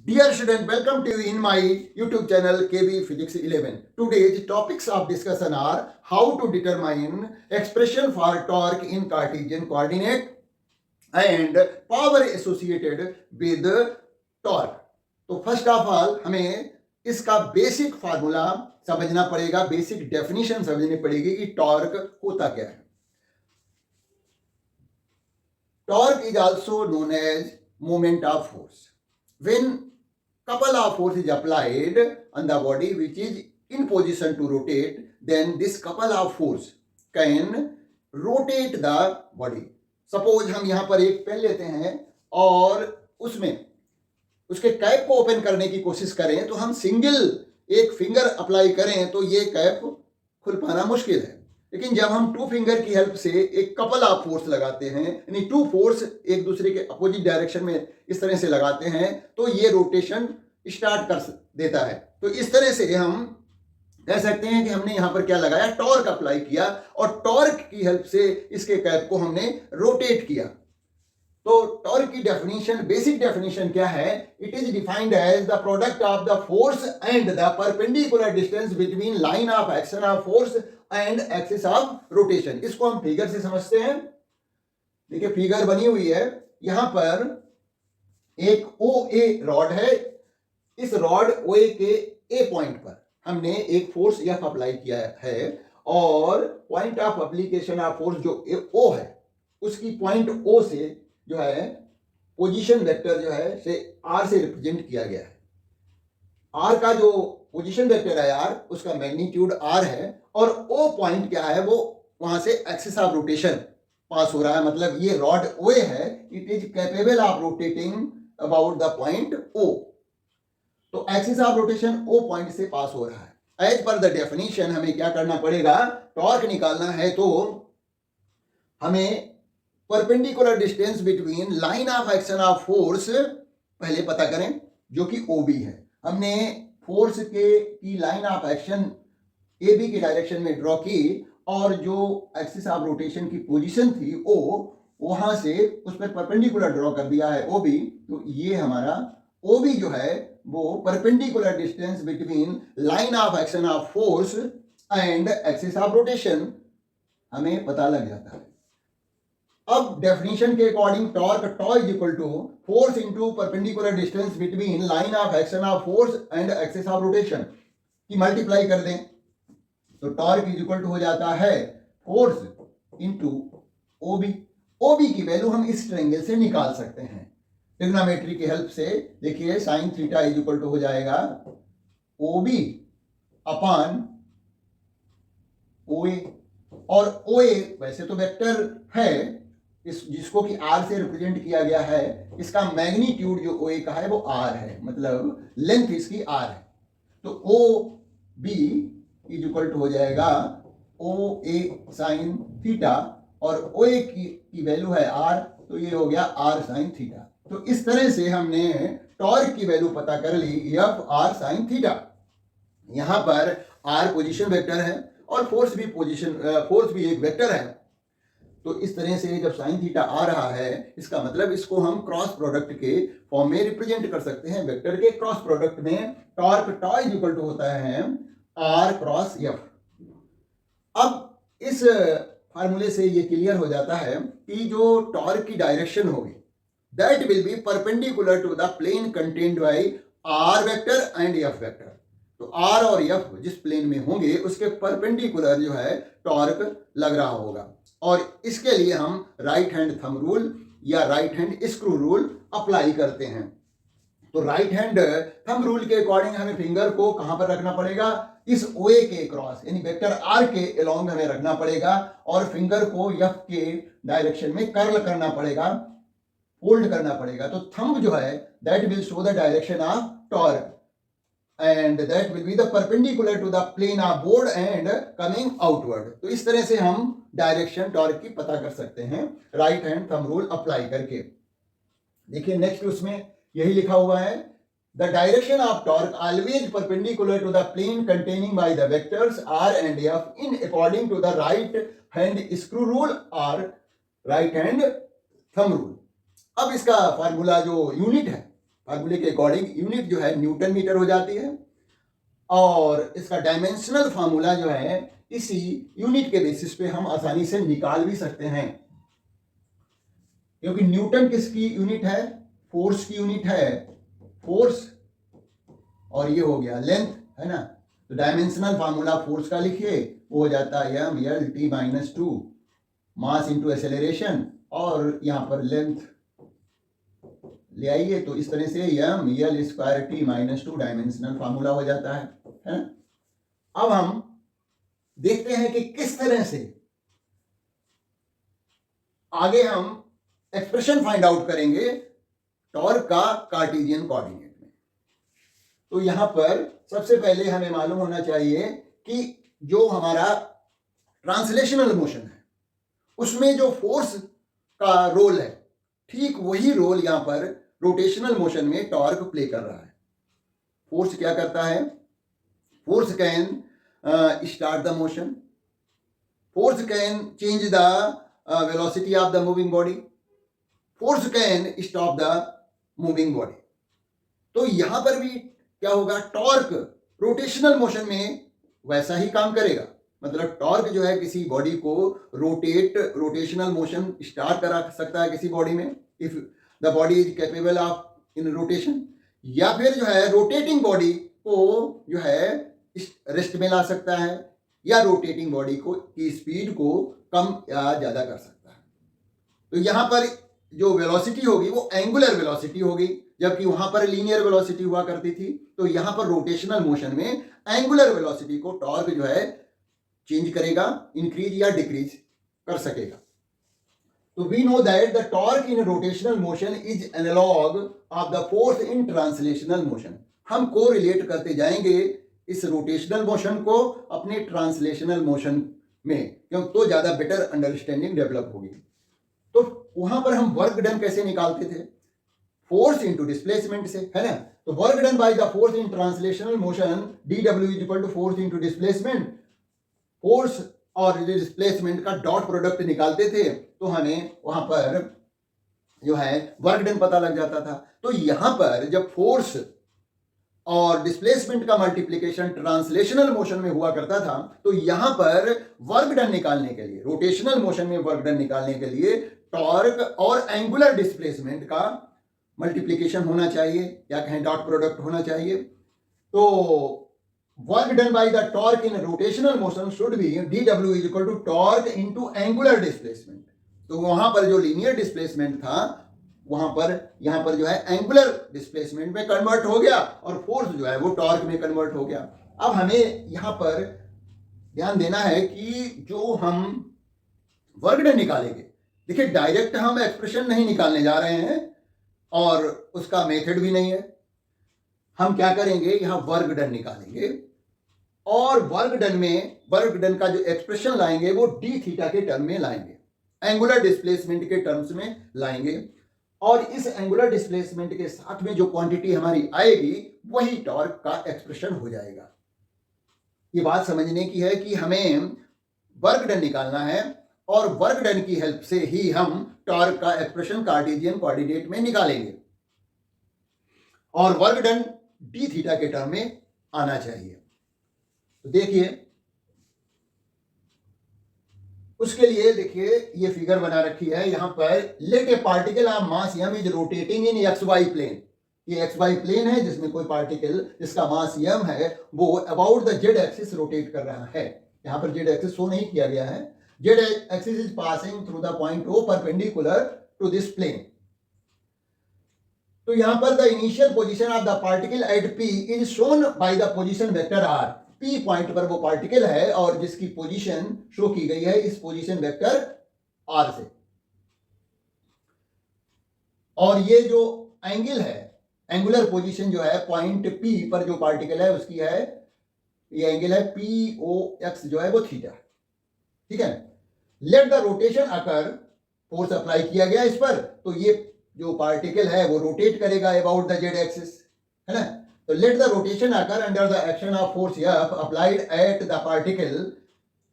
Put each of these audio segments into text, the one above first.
Dear student, welcome to you in my YouTube channel KB Physics 11. Today's topics of discussion are how to determine expression for torque in Cartesian coordinate and power associated with torque. तो first of all हमें इसका basic formula समझना पड़ेगा, basic definition समझनी पड़ेगी कि torque होता क्या है. Torque is also known as moment of force. When couple of force is applied on the body which is in position to rotate, then this couple of force can rotate the body. Suppose हम यहाँ पर एक pen लेते हैं और उसमें उसके cap को ओपन करने की कोशिश करें तो हम सिंगल एक फिंगर अप्लाई करें तो ये कैप खुल पाना मुश्किल है. लेकिन जब हम टू फिंगर की हेल्प से एक कपल ऑफ फोर्स लगाते हैं, यानी टू फोर्स एक दूसरे के अपोजिट डायरेक्शन में इस तरह से लगाते हैं तो ये रोटेशन स्टार्ट कर देता है. तो इस तरह से हम कह सकते हैं कि हमने यहाँ पर क्या लगाया, टॉर्क अप्लाई किया और टॉर्क की हेल्प से इसके कैप को हमने रोटेट किया. तो टॉर्क की डेफिनेशन, बेसिक डेफिनेशन क्या है? It is defined as the product of the force and the perpendicular distance between line of action of force and axis of rotation. इसको हम फिगर से समझते हैं. देखिए फिगर बनी हुई है, यहां पर एक OA रॉड है. इस रॉड OA के A पॉइंट पर हमने एक फोर्स F अप्लाई किया है और point of application of force जो O है उसकी पॉइंट O से जो है पोजीशन वेक्टर जो है से R से रिप्रेजेंट किया गया है. R का जो पोजीशन वेक्टर है R, उसका मैग्नीट्यूड R है और O पॉइंट क्या है, वो वहां से एक्सिस ऑफ रोटेशन पास हो रहा है. मतलब ये रॉड OA है, it is capable of rotating about the point O. तो axis of rotation O point से पास हो रहा है. एज पर द डेफिनेशन हमें क्या करना पड़ेगा, टॉर्क निकालना है तो हमें perpendicular distance between line of action of force पहले पता करें जो कि OB है. हमने फोर्स की लाइन ऑफ एक्शन AB के डायरेक्शन में ड्रॉ की और जो एक्सिस ऑफ रोटेशन की पोजीशन थी O, वहां से उस पर परपेंडिकुलर ड्रॉ कर दिया है OB. तो ये हमारा OB जो है वो perpendicular distance between line of action of force and axis of rotation हमें पता लग जाता है. अब डेफिनेशन के according torque tau is equal to force into perpendicular distance between line of action of force and axis of rotation की multiply कर दें तो टॉर्क इज इक्वल टू हो जाता है फोर्स इनटू OB. OB की वैल्यू हम इस ट्रायंगल से निकाल सकते हैं ट्रिग्नोमेट्री की हेल्प से. देखिए sine theta is equal to हो जाएगा OB अपॉन OA. और OA वैसे तो वेक्टर है इस जिसको कि R से रिप्रेजेंट किया गया है. इसका मैग्नीट्यूड जो OA का है वो R है, मतलब लेंथ इसकी R है. तो OB इज इक्वल टू हो जाएगा OA साइन थीटा और OA की वैल्यू है R, तो ये हो गया R साइन थीटा. तो इस तरह से हमने टॉर्क की वैल्यू पता कर ली F R साइन थीटा. यहां पर R पोजीशन वेक्टर है और फोर्स भी एक वेक्टर है. तो इस तरह से जब साइन थीटा आ रहा है, इसका मतलब इसको हम क्रॉस प्रोडक्ट के फॉर्म में रिप्रेजेंट कर सकते हैं. वेक्टर के क्रॉस प्रोडक्ट में torque tau is equal to होता है R क्रॉस F. अब इस फार्मूले से ये क्लियर हो जाता है कि जो टॉर्क की डायरेक्शन होगी that will be perpendicular to the plane contained by R vector and F vector. तो R और F जिस प्लेन में होंगे उसके परपेंडिकुलर जो है टॉर्क लग रहा होगा. और इसके लिए हम राइट हैंड थंब रूल या right hand screw rule apply करते हैं. तो राइट हैंड थंब रूल के अकॉर्डिंग हमें फिंगर को कहां पर रखना पड़ेगा, इस OA के क्रॉस यानी वेक्टर R के अलोंग हमें रखना पड़ेगा और फिंगर को F के डायरेक्शन में कर्ल करना पड़ेगा, फोल्ड करना पड़ेगा. तो थंब जो है that will show the direction of torque and that will be the perpendicular to the plane of board and coming outward. तो इस तरह से हम डायरेक्शन टॉर्क की पता कर सकते हैं right hand thumb rule apply करके. देखिए नेक्स्ट उसमें यही लिखा हुआ है, the direction of torque always perpendicular to the plane containing by the vectors R and F in according to the right hand screw rule or right hand thumb rule. अब इसका formula जो unit है फार्मूले के according unit जो है Newton metre हो जाती है, और इसका डायमेंशनल फार्मूला जो है इसी यूनिट के बेसिस पे हम आसानी से निकाल भी सकते हैं, क्योंकि न्यूटन किसकी यूनिट है? फोर्स की यूनिट है, फोर्स, और ये हो गया लेंथ, है ना। तो डायमेंशनल फार्मूला फोर्स का लिखिए, वो हो जाता है m/L(t)-2 मास इंटू एक्सेलरेशन, और यहाँ पर लेंथ ले आइए, तो इस तरह से m(L)2t-2 डायमेंशनल फार्मूला हो जाता है। अब हम देखते हैं कि किस तरह से आगे हम एक्सप्रेशन फाइंड आउट करेंगे टॉर्क का कार्टेशियन कोऑर्डिनेट में। तो यहां पर सबसे पहले हमें मालूम होना चाहिए कि जो हमारा ट्रांसलेशनल मोशन है उसमें जो फोर्स का रोल है, ठीक वही रोल यहां पर रोटेशनल मोशन में टॉर्क प्ले कर रहा है। फोर्स क्या करता है? Force can start the motion, force can change the velocity of the moving body, force can stop the moving body। तो यहां पर भी क्या होगा? टॉर्क रोटेशनल मोशन में वैसा ही काम करेगा। मतलब टॉर्क जो है किसी बॉडी को रोटेशनल मोशन स्टार्ट करा सकता है किसी बॉडी में, if the body is capable of in rotation, या फिर जो है रोटेटिंग बॉडी को जो है रेस्ट में ला सकता है, या रोटेटिंग बॉडी को की स्पीड को कम या ज्यादा कर सकता है। तो यहां पर जो वेलोसिटी होगी वो एंगुलर वेलोसिटी होगी, जबकि वहां पर लीनियर वेलोसिटी हुआ करती थी। तो यहां पर रोटेशनल मोशन में एंगुलर वेलोसिटी को टॉर्क जो है चेंज करेगा, इंक्रीज या डिक्रीज कर सकेगा। तो we know that the torque in rotational motion is analogue of the force in translational motion. हम को रिलेट करते जाएंगे इस रोटेशनल मोशन को अपने ट्रांसलेशनल मोशन में, क्योंकि तो ज्यादा बेटर अंडरस्टैंडिंग डेवलप होगी। तो वहां पर हम वर्क डन कैसे निकालते थे? फोर्स इंटू डिस्प्लेसमेंट से, है ना। तो work done by the force in translational motion dW is equal to force into displacement. Force और डिस्प्लेसमेंट का डॉट प्रोडक्ट निकालते थे तो हमें वहां पर जो है वर्क डन पता लग जाता था। तो यहां पर जब फोर्स और डिस्प्लेसमेंट का मल्टीप्लिकेशन ट्रांसलेशनल मोशन में हुआ करता था, तो यहां पर वर्क डन निकालने के लिए, रोटेशनल मोशन में वर्क डन निकालने के लिए टॉर्क और एंगुलर डिस्प्लेसमेंट का मल्टीप्लिकेशन होना चाहिए, या कहें डॉट प्रोडक्ट होना चाहिए। तो work done by the torque in rotational motion should be dW is equal to torque into angular displacement. तो वहां पर जो लीनियर डिस्प्लेसमेंट था वहां पर यहां पर जो है एंगुलर डिस्प्लेसमेंट में कन्वर्ट हो गया, और फोर्स जो है वो टॉर्क में कन्वर्ट हो गया। अब हमें यहां पर ध्यान देना है कि जो हम वर्क डन निकालेंगे, देखिए डायरेक्ट हम एक्सप्रेशन नहीं निकालने जा रहे हैं और उसका मेथड भी नहीं है। हम क्या करेंगे? यहां वर्क डन निकालेंगे, और वर्क डन का जो एक्सप्रेशन लाएंगे वो डी थीटा के टर्म में लाएंगे, एंगुलर डिस्प्लेसमेंट के टर्म्स में लाएंगे, और इस एंगुलर डिस्प्लेसमेंट के साथ में जो क्वांटिटी हमारी आएगी वही टॉर्क का एक्सप्रेशन हो जाएगा। ये बात समझने की है कि हमें वर्क डन निकालना है, और वर्क डन की हेल्प से ही हम टॉर्क का एक्सप्रेशन कार्टेशियन कोऑर्डिनेट में निकालेंगे, और वर्क डन डी थीटा के टर्म में आना चाहिए। तो देखिए उसके लिए देखिए ये फिगर बना रखी है यहां पर, let a particle of mass m is rotating in XY plane. ये XY प्लेन है जिसमें कोई पार्टिकल जिसका मास m है वो about the z axis rotate कर रहा है। यहां पर z एक्सिस शो नहीं किया गया है। z axis is passing through the point O perpendicular to this plane. तो यहां पर the initial position of the particle at P is shown by the position vector r। P point पर वो particle है और जिसकी पोजीशन शो की गई है इस पोजीशन वेक्टर R से, और ये जो एंगल है, एंगुलर पोजीशन जो है पॉइंट P पर जो पार्टिकल है उसकी है, ये एंगल है POX जो है वो थीटा, ठीक है। Let the rotation occur, force apply किया गया इस पर, तो ये जो पार्टिकल है वो रोटेट करेगा अबाउट द z एक्सिस, है ना। तो let the rotation occur under the action of force F applied at the particle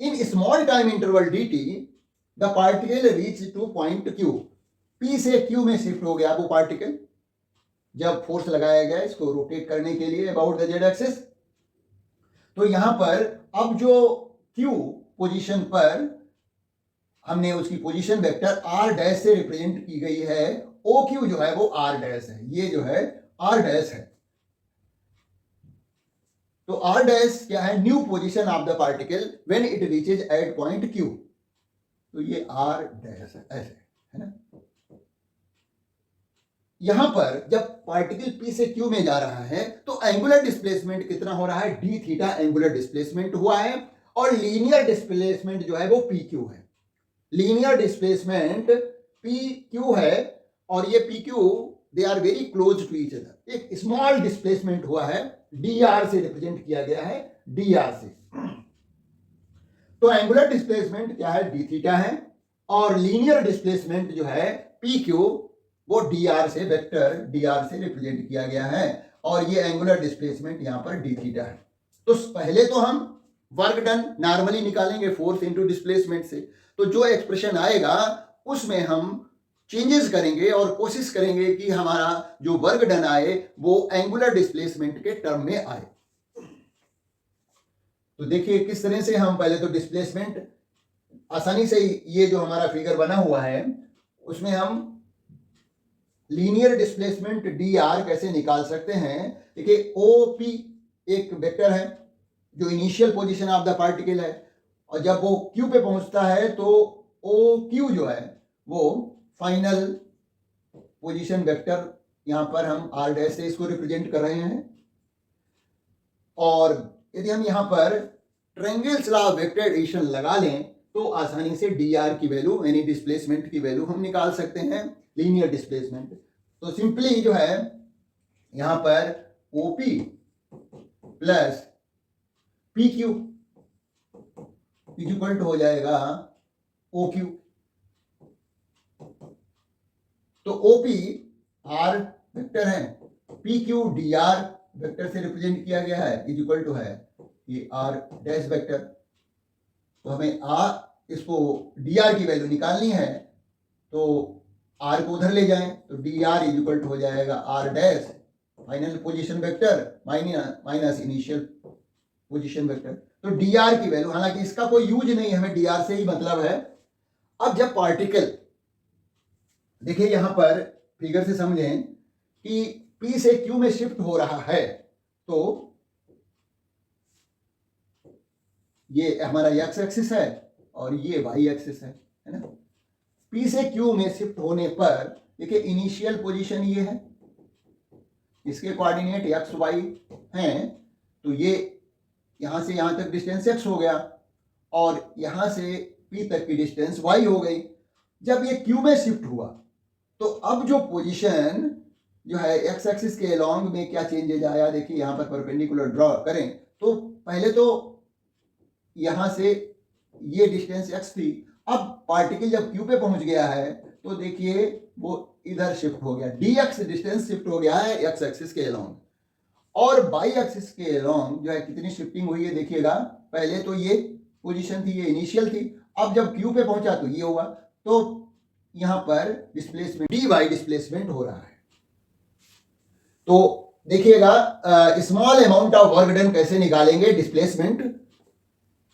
in small time interval dt। the particle reach to point Q, P से Q में shift हो गया वो particle, जब force लगाया गया इसको रोटेट करने के लिए अबाउट द जेड एक्सिस। तो यहां पर अब जो क्यू पोजीशन पर हमने उसकी पोजीशन वेक्टर आर डैश से रिप्रेजेंट की गई है, ओ क्यू जो है वो आर डैश है, ये जो है आर डैश है। तो आर डैश क्या है, new position of the particle when it reaches at point Q. तो ये आर डैश है, ऐसे है ना। यहां पर जब पार्टिकल पी से क्यू में जा रहा है तो एंगुलर डिस्प्लेसमेंट कितना हो रहा है, डी थीटा एंगुलर डिस्प्लेसमेंट हुआ है, और लीनियर डिस्प्लेसमेंट जो है वो पी क्यू है। लीनियर डिस्प्लेसमेंट पी क्यू है, और ये P Q they are very close to each other. एक स्मॉल डिस्प्लेसमेंट हुआ है, डी आर से रिप्रेजेंट किया गया है, डी आर से। तो एंगुलर डिस्प्लेसमेंट क्या है, डी थीटा है, और लीनियर डिस्प्लेसमेंट जो है पी क्यू वो डी आर से, वेक्टर डी आर से रिप्रेजेंट किया गया है, और ये एंगुलर डिस्प्लेसमेंट यहां पर डी थीटा है। तो पहले तो हम वर्क डन नॉर्मली निकालेंगे फोर्स इनटू डिस्प्लेसमेंट से, तो जो एक्सप्रेशन आएगा उसमें हम चेंजेस करेंगे और कोशिश करेंगे कि हमारा जो वर्क डन आए वो एंगुलर डिस्प्लेसमेंट के टर्म में आए। तो देखिए किस तरह से हम पहले तो डिस्प्लेसमेंट आसानी से, ये जो हमारा फिगर बना हुआ है उसमें हम लीनियर डिस्प्लेसमेंट डी आर कैसे निकाल सकते हैं। देखिए ओ पी एक वेक्टर है जो initial position of the particle है, और जब वो क्यू पे पहुंचता है तो ओ क्यू जो है वो फाइनल पोजीशन वेक्टर, यहां पर हम आर डैश से इसको रिप्रेजेंट कर रहे हैं। और यदि हम यहां पर triangle's law of vector addition लगा लें तो आसानी से डी आर की वैल्यू यानी डिस्प्लेसमेंट की वैल्यू हम निकाल सकते हैं, लीनियर डिस्प्लेसमेंट। तो सिंपली जो है यहां पर O P plus P Q equal to हो जाएगा ओ क्यू। तो ओपी आर वेक्टर है, P Q d r vector से रिप्रेजेंट किया गया है, इक्वल टू है ये आर डैश वेक्टर। तो हमें इसको डी आर की वैल्यू निकालनी है, तो आर को उधर ले जाएं तो डी आर इक्वल टू हो जाएगा r dash final position vector minus initial position vector. तो डी आर की वैल्यू, हालांकि इसका कोई यूज नहीं, हमें डी आर से ही मतलब है। अब जब पार्टिकल, देखिए यहां पर फिगर से समझें कि पी से क्यू में शिफ्ट हो रहा है, तो ये हमारा एक्स एक्सिस है और ये वाई एक्सिस है ना। पी से क्यू में शिफ्ट होने पर देखिए इनिशियल पोजीशन ये है, इसके कोऑर्डिनेट एक्स वाई हैं, तो ये यहां से यहां तक डिस्टेंस एक्स हो गया और यहां से पी तक की डिस्टेंस वाई हो गई। जब ये क्यू में शिफ्ट हुआ तो अब जो पोजीशन जो है एक्स एक्सिस के अलोंग में क्या चेंजेज आया, देखिए यहां पर परपेंडिकुलर ड्रॉ करें तो पहले तो यहां से ये डिस्टेंस एक्स थी, अब पार्टिकल जब क्यू पे पहुंच गया है तो देखिए वो इधर शिफ्ट हो गया, डी एक्स डिस्टेंस शिफ्ट हो गया है एक्स एक्सिस के अलोंग, और वाई एक्सिस के अलोंग जो है कितनी शिफ्टिंग हुई है देखिएगा। पहले तो ये पोजीशन थी, ये इनिशियल थी, अब जब क्यू पे पहुंचा तो ये हुआ, तो यहां पर डिस्प्लेसमेंट डी वाई डिस्प्लेसमेंट हो रहा है। तो देखिएगा small amount of work done कैसे निकालेंगे, डिस्प्लेसमेंट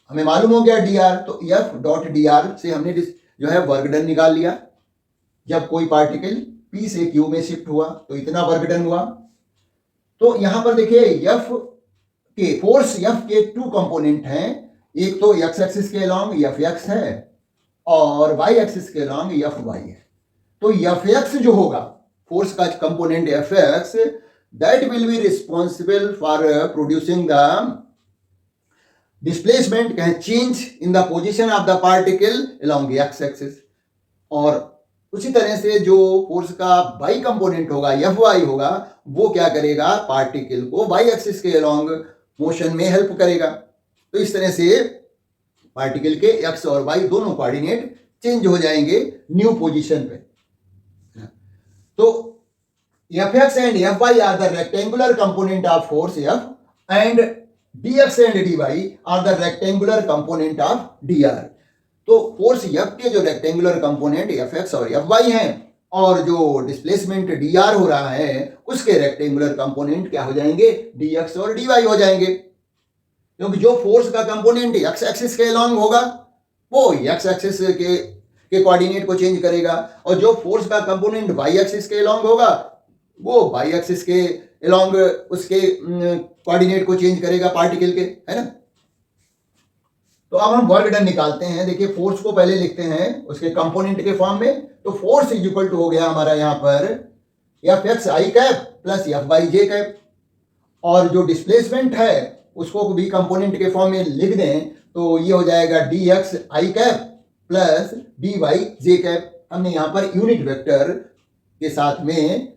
हमें मालूम हो गया डी आर, तो एफ डॉट डी आर से हमने जो है वर्क डन निकाल लिया। जब कोई पार्टिकल पी से क्यू में शिफ्ट हुआ तो इतना वर्क डन हुआ। तो यहां पर देखिए एफ के फोर्स, एफ के टू कंपोनेंट हैं, एक तो एक्स एक्सिस के अलोंग एफ एक्स है और वाई एक्सिस के अलोंग एफ वाई है। तो एफ एक्स जो होगा फोर्स का component F x, that will be responsible for producing the displacement change in the position of the particle along x axis. और उसी तरह से जो फोर्स का वाई कंपोनेंट होगा एफ वाई होगा, वो क्या करेगा, पार्टिकल को वाई एक्सिस के अलोंग मोशन में हेल्प करेगा। तो इस तरह से पार्टिकल के एक्स और वाई दोनों कोऑर्डिनेट चेंज हो जाएंगे न्यू पोजीशन पे। तो F x and F y are the rectangular component of force F, and dx and dy are the rectangular component of dr। तो फोर्स एफ के जो रेक्टेंगुलर कंपोनेंट एफ एक्स और F y हैं, और जो displacement dr हो रहा है उसके रेक्टेंगुलर कंपोनेंट क्या हो जाएंगे, dx और dy हो जाएंगे, क्योंकि जो फोर्स का कंपोनेंट x एक्सिस के अलॉन्ग होगा वो x एक्सिस के कोऑर्डिनेट को चेंज करेगा, और जो फोर्स का कंपोनेंट y एक्सिस के अलॉन्ग होगा वो y एक्सिस के अलॉन्ग उसके कोऑर्डिनेट को चेंज करेगा पार्टिकल के, है ना। तो अब हम वर्क डन निकालते हैं। देखिए फोर्स को पहले लिखते हैं उसके कंपोनेंट के फॉर्म में, तो फोर्स इज इक्वल टू हो गया हमारा यहाँ पर एफ एक्स आई कैप प्लस एफ वाई जे कैप, और जो डिस्प्लेसमेंट है उसको भी कंपोनेंट के फॉर्म में लिख दें तो ये हो जाएगा डी एक्स आई कैप प्लस डी वाई जे कैप। हमने यहाँ पर यूनिट वेक्टर के साथ में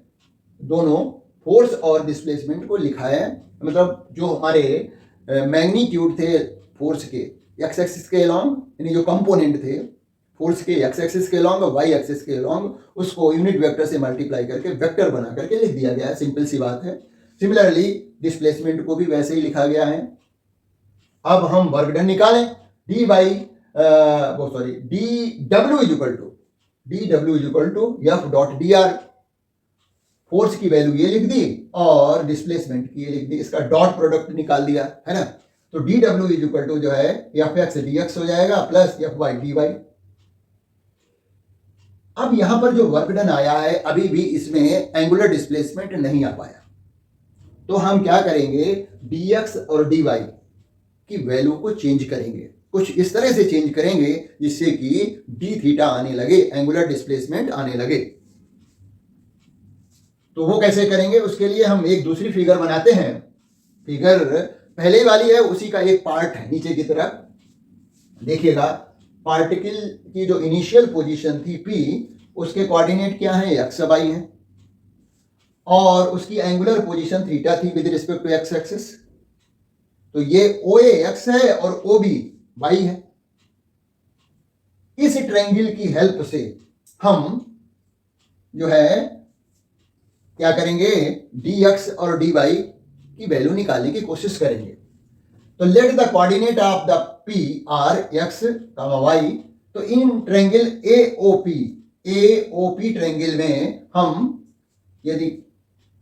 दोनों फोर्स और डिस्प्लेसमेंट को लिखा है, मतलब जो हमारे मैग्नीट्यूड थे फोर्स के एक्स एक्सिस के अलॉन्ग, यानी जो कंपोनेंट थे फोर्स के एक्स एक्सिस के अलॉन्ग और वाई एक्सिस के अलॉन्ग, उसको यूनिट वेक्टर से मल्टीप्लाई करके वेक्टर बना करके लिख दिया गया है। सिंपल सी बात है। सिमिलरली डिस्प्लेसमेंट को भी वैसे ही लिखा गया है। अब हम वर्क डन निकालें। डी डब्ल्यू is equal to F dot d r, force की वैल्यू ये लिख दी और डिस्प्लेसमेंट की ये लिख दी, इसका डॉट प्रोडक्ट निकाल दिया, है ना। तो डी डब्ल्यू इज इक्वल टू जो है एफ एक्स डी एक्स हो जाएगा plus F y d y. अब यहां पर जो वर्क डन आया है अभी भी इसमें एंगुलर डिस्प्लेसमेंट नहीं आ पाया, तो हम क्या करेंगे, डी एक्स और डी वाई की वैल्यू को चेंज करेंगे, कुछ इस तरह से चेंज करेंगे जिससे कि डी थीटा आने लगे, एंगुलर डिस्प्लेसमेंट आने लगे। तो वो कैसे करेंगे, उसके लिए हम एक दूसरी फिगर बनाते हैं। फिगर पहले वाली है उसी का एक पार्ट है नीचे की तरफ। देखिएगा पार्टिकल की जो इनिशियल पोजीशन थी P, उसके कोऑर्डिनेट क्या है, एक्स वाई है, और उसकी एंगुलर पोजीशन थीटा थी with respect to x axis. तो ये OA एक्स है और OB वाई है। इस ट्रायंगल की हेल्प से हम जो है क्या करेंगे, dx और dy की वैल्यू निकालने की कोशिश करेंगे। तो let the coordinate of the P are x, y। तो इन ट्रायंगल AOP ट्रायंगल में हम यदि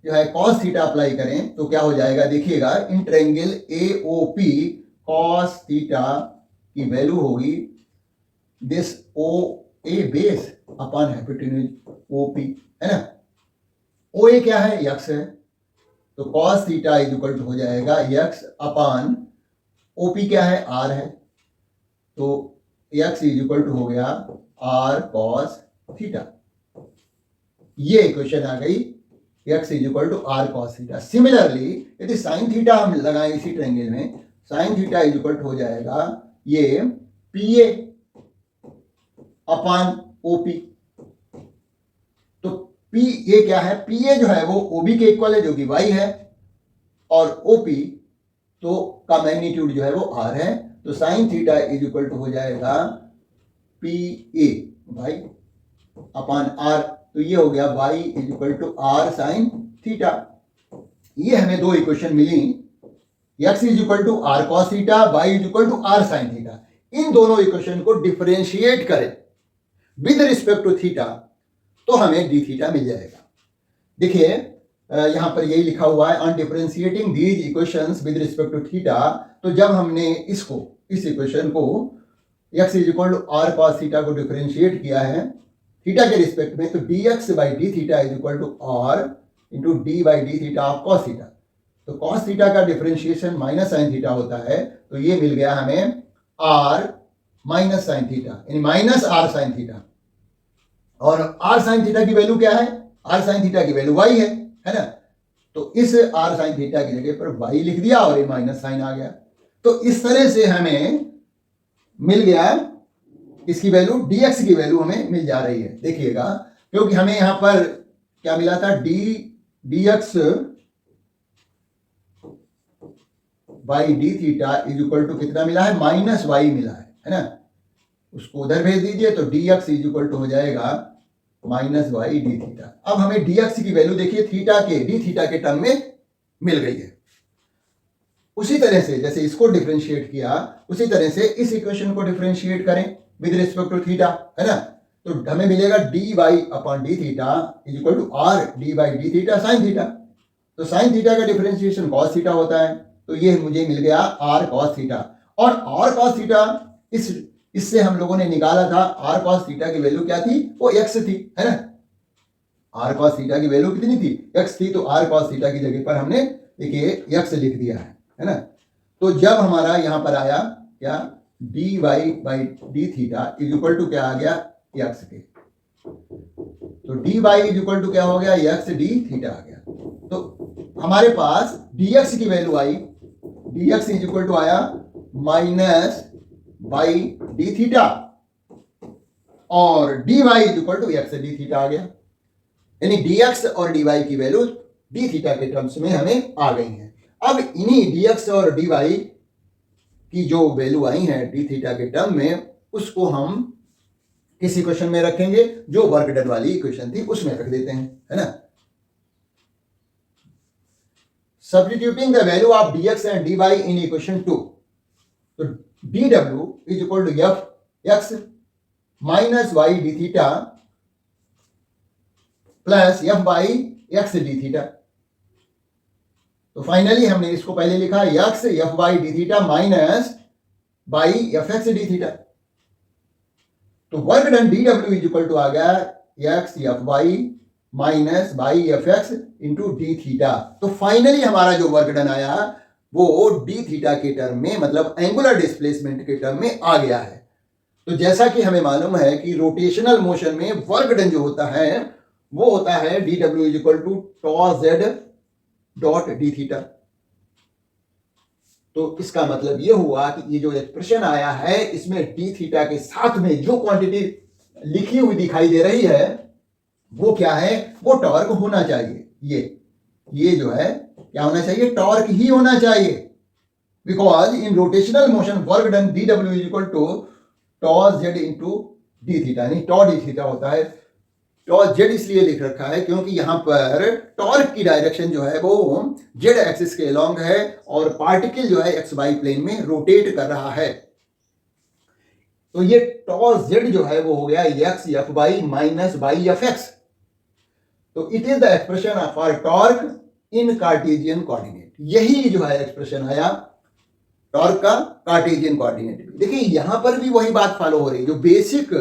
जो है cos थीटा अप्लाई करें तो क्या हो जाएगा, देखिएगा in triangle AOP cos theta की वैल्यू होगी this OA base upon hypotenuse OP, है ना। OA क्या है, x है, तो cos theta is equal to हो जाएगा x अपॉन OP क्या है, r है, तो x इज इक्वल टू हो गया r cos थीटा। ये इक्वेशन आ गई, x is equal to r cos theta. Similarly यदि sin थीटा हम लगाएं इसी ट्रायंगल में, sin theta is equal to हो जाएगा ये PA अपॉन OP। तो PA क्या है, PA जो है वो OB के इक्वल है जो कि y है, और OP तो का मैग्नीट्यूड जो है वो r है। तो sine theta is equal to हो जाएगा PA y अपॉन r। तो ये हो गया y is equal to r sine theta. ये हमें दो इक्वेशन मिली, x is equal to r cos theta, y is equal to r sine theta. इन दोनों इक्वेशन को डिफरेंशिएट करें विद रिस्पेक्ट टू थीटा तो हमें डी थीटा मिल जाएगा। देखिए यहां पर यही लिखा हुआ है, on differentiating these equations with respect to theta. तो जब हमने इस इक्वेशन को x is equal to r cos theta को डिफरेंशिएट किया है थीटा के रिस्पेक्ट में, तो dx by d theta is equal to r into d by d theta of cos theta. तो cos थीटा का डिफरेंशिएशन माइनस साइन थीटा होता है, तो ये मिल गया हमें r माइनस साइन थीटा, यानी माइनस r साइन थीटा। और r साइन थीटा की वैल्यू क्या है, r साइन थीटा की वैल्यू y है ना। तो इस r साइन थीटा की जगह पर y लिख दिया और ये माइनस साइन आ गया। तो इस तरह से हमें मिल गया इसकी वैल्यू, dx की वैल्यू हमें मिल जा रही है। देखिएगा क्योंकि हमें यहां पर क्या मिला था, dx by d theta is equal to कितना मिला है, माइनस y मिला है ना। उसको उधर भेज दीजिए तो dx इज इक्वल टू हो जाएगा माइनस y डी थीटा। अब हमें dx की वैल्यू देखिए थीटा के डी थीटा के टर्म में मिल गई है। उसी तरह से जैसे इसको डिफरेंशिएट किया उसी तरह से इस इक्वेशन को डिफरेंशिएट करें विद रिस्पेक्ट टू थीटा, है ना। तो हमें मिलेगा dy upon d theta is equal to r d by d theta sine theta. तो साइन थीटा का डिफरेंशिएशन कॉस थीटा होता है, तो ये मुझे मिल गया आर कॉस थीटा। और आर कॉस थीटा इससे हम लोगों ने निकाला था, आर कॉस थीटा की वैल्यू क्या थी, वो एक्स थी, है ना। आर कॉस थीटा की वैल्यू कितनी थी, एक्स थी। तो आर कॉस थीटा की जगह पर हमने देखिए एक्स लिख दिया है ना। तो जब हमारा यहाँ पर आया क्या, d y by d theta is equal to क्या आ गया, एक्स के। तो d y is equal to क्या हो गया, एक्स डी थीटा आ गया। तो हमारे पास dx की वैल्यू आई, dx इज इक्वल टू आया माइनस बाई डी थीटा, और dy is equal to x d theta आ गया। यानी dx और dy की वैल्यू डी थीटा के टर्म्स में हमें आ गई है। अब इन्हीं dx और dy की जो वैल्यू आई है डी थीटा के टर्म में, उसको हम किस इक्वेशन में रखेंगे, जो वर्क डन वाली इक्वेशन थी उसमें रख देते हैं, है ना। Substituting the value of dx and dy in equation 2, तो dw is equal to f x minus y d theta plus f by x d theta। तो फाइनली हमने इसको पहले लिखा x f by d theta minus by f x d theta। तो work done dw is equal to आ गया x f y minus by f x into D theta. तो finally हमारा जो वर्क डन आया वो डी थीटा के term में, मतलब एंगुलर डिस्प्लेसमेंट के टर्म में आ गया है। तो जैसा कि हमें मालूम है कि रोटेशनल मोशन में वर्क डन जो होता है वो होता है डी डब्ल्यू is equal to tau z dot d theta. तो इसका मतलब ये हुआ कि ये जो एक्सप्रेशन आया है इसमें डी थीटा के साथ में जो क्वांटिटी लिखी हुई दिखाई दे रही है वो क्या है, वो टॉर्क होना चाहिए। ये जो है क्या होना चाहिए, टॉर्क ही होना चाहिए। Because in rotational motion work done d डब्ल्यू is equal to tau z into D theta, यानी टॉ डी थीटा होता है। टॉ जेड इसलिए लिख रखा है क्योंकि यहां पर टॉर्क की डायरेक्शन जो है वो जेड एक्सिस के अलोंग है और पार्टिकल जो है एक्स वाई प्लेन में रोटेट कर रहा है। तो ये टॉ जेड जो है वो हो गया x f y minus by f x. तो it is the expression for torque in Cartesian coordinate. यही जो है एक्सप्रेशन आया टॉर्क का कार्टेशियन कोऑर्डिनेट में। देखिए यहां पर भी वही बात फॉलो हो रही है, जो बेसिक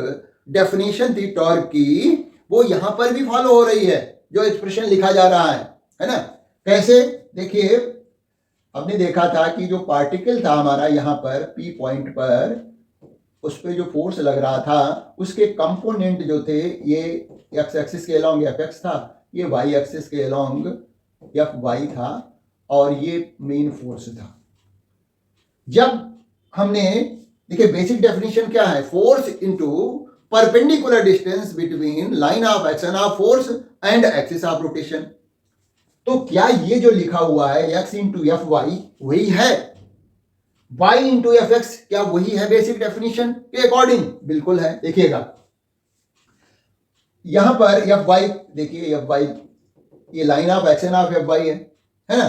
डेफिनेशन थी टॉर्क की वो यहां पर भी फॉलो हो रही है, जो एक्सप्रेशन लिखा जा रहा है ना। कैसे, देखिए हमने देखा था कि जो पार्टिकल था हमारा यहां पर पी पॉइंट पर, उस पर जो फोर्स लग रहा था उसके कंपोनेंट जो थे ये एक्स एक्सिस के अलोंग एफ एक्स था, ये वाई एक्सिस के अलोंग एफ वाई था, और ये मेन फोर्स था। जब हमने देखिए बेसिक डेफिनेशन क्या है, force into perpendicular distance between line of action of force and axis of rotation. तो क्या ये जो लिखा हुआ है एक्स इंटू एफ वाई वही है, y इंटू एफ एक्स क्या वही है बेसिक डेफिनेशन के अकॉर्डिंग? बिल्कुल है। देखिएगा यहां पर एफ वाई, देखिए एफ वाई ये line of action of F y है ना,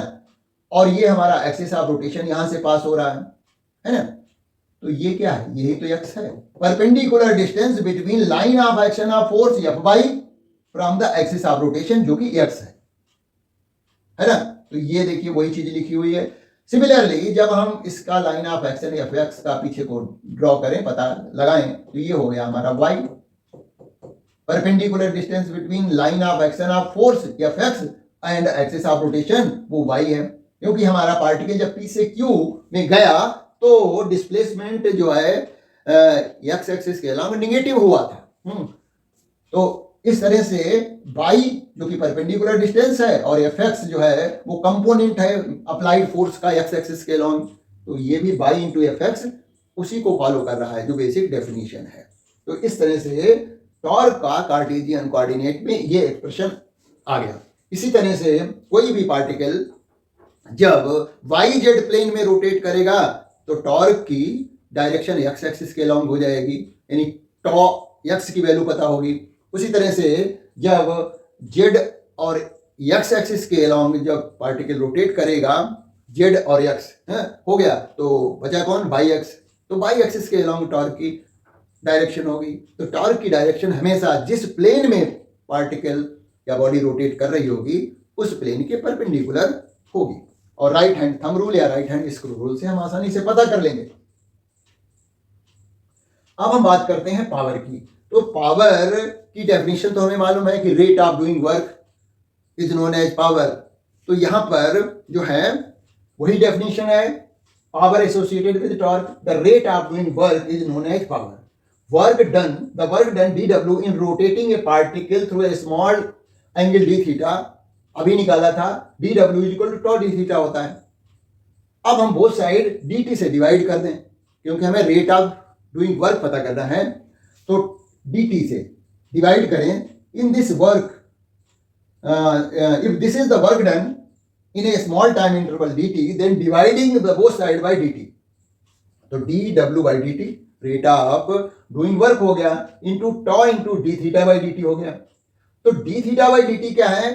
और ये हमारा एक्सिस ऑफ रोटेशन यहां से पास हो रहा है ना। तो ये क्या है, यही तो एक्स है। Perpendicular distance between line of action of force F Y from the axis of rotation जो कि एक्स है ना। तो ये देखिए वही चीज लिखी हुई है। सिमिलरली जब हम इसका line of action F x का पीछे को ड्रॉ करें, पता लगाएं, तो ये हो गया हमारा Y. Perpendicular distance between line of action of force F x and axis of rotation वो वाई है, क्योंकि हमारा पार्टिकल जब पी से क्यू में गया तो डिस्प्लेसमेंट जो है एक्स एक्सिस के अलोंग निगेटिव हुआ था। तो इस तरह से वाई जो कि परपेंडिकुलर डिस्टेंस है और एफ एक्स जो है वो कंपोनेंट है अप्लाइड फोर्स का एक्स एक्सिस के अलोंग। तो ये भी वाई इंटू एफ एक्स उसी को फॉलो कर रहा है जो बेसिक डेफिनेशन है। तो इस तरह से टॉर्क का कार्टेशियन कोऑर्डिनेट में ये एक्सप्रेशन आ गया। इसी तरह से कोई भी पार्टिकल जब वाई जेड प्लेन में रोटेट करेगा तो टॉर्क की डायरेक्शन एक्स एक्सिस के अलोंग हो जाएगी, यानी टॉ एक्स की वैल्यू पता होगी। उसी तरह से जब जेड और एक्स एक्सिस के अलोंग जब पार्टिकल रोटेट करेगा, जेड और एक्स हो गया, तो बचा कौन, वाई एक्स। तो वाई एक्सिस के अलोंग टॉर्क की डायरेक्शन होगी। तो टॉर्क की डायरेक्शन हमेशा जिस प्लेन में पार्टिकल या बॉडी रोटेट कर रही होगी उस प्लेन के परपेंडिकुलर होगी। और राइट हैंड थंब रूल या राइट हैंड स्क्रू रूल से हम आसानी से पता कर लेंगे। अब हम बात करते हैं पावर की। तो पावर की डेफिनेशन तो हमें मालूम है कि rate of doing work is known as power. तो यहां पर जो है वही डेफिनेशन है, power associated with torque, the rate of doing work is known as power. Work done, the work done dw in rotating a particle through a small angle d theta, अभी निकाला था dw equal to tau d theta होता है। अब हम both side dt से divide कर दें क्योंकि हमें रेट ऑफ डूइंग वर्क पता करना है। तो dt से डिवाइड करें in this work, if this is the work done in a small time interval dt, then dividing the both side by dt, तो dw by dt rate of doing work हो गया into tau into D theta by D T हो गया। तो D theta by D T क्या है?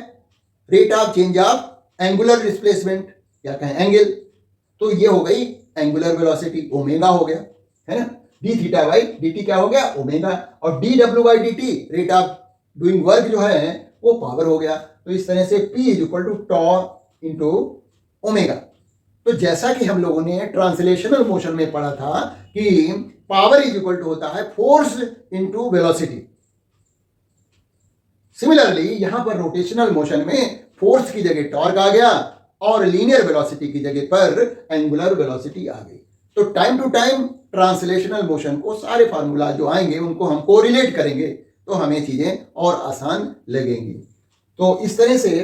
Rate of change of angular displacement या कहें एंगल। तो ये हो गई एंगुलर वेलोसिटी, ओमेगा हो गया, है ना। D theta by D T क्या हो गया? ओमेगा। और D W by D T rate of doing work जो है वो पावर हो गया। तो इस तरह से P is equal to tau into omega. तो जैसा कि हम लोगों ने ट्रांसलेशनल मोशन में पढ़ा था कि पावर इज इक्वल टू होता है फोर्स इंटू वेलोसिटी, सिमिलरली यहां पर रोटेशनल मोशन में फोर्स की जगह टॉर्क आ गया और लीनियर वेलोसिटी की जगह पर एंगुलर वेलोसिटी आ गई। तो time to time translational motion को सारे फार्मूला जो आएंगे उनको हम कोरिलेट करेंगे तो हमें चीजें और आसान लगेंगी। तो इस तरह से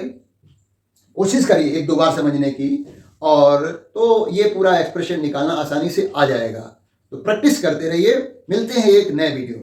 कोशिश करिए एक दो बार समझने की, और तो ये पूरा एक्सप्रेशन निकालना आसानी से आ जाएगा। तो प्रैक्टिस करते रहिए। मिलते हैं एक नए वीडियो।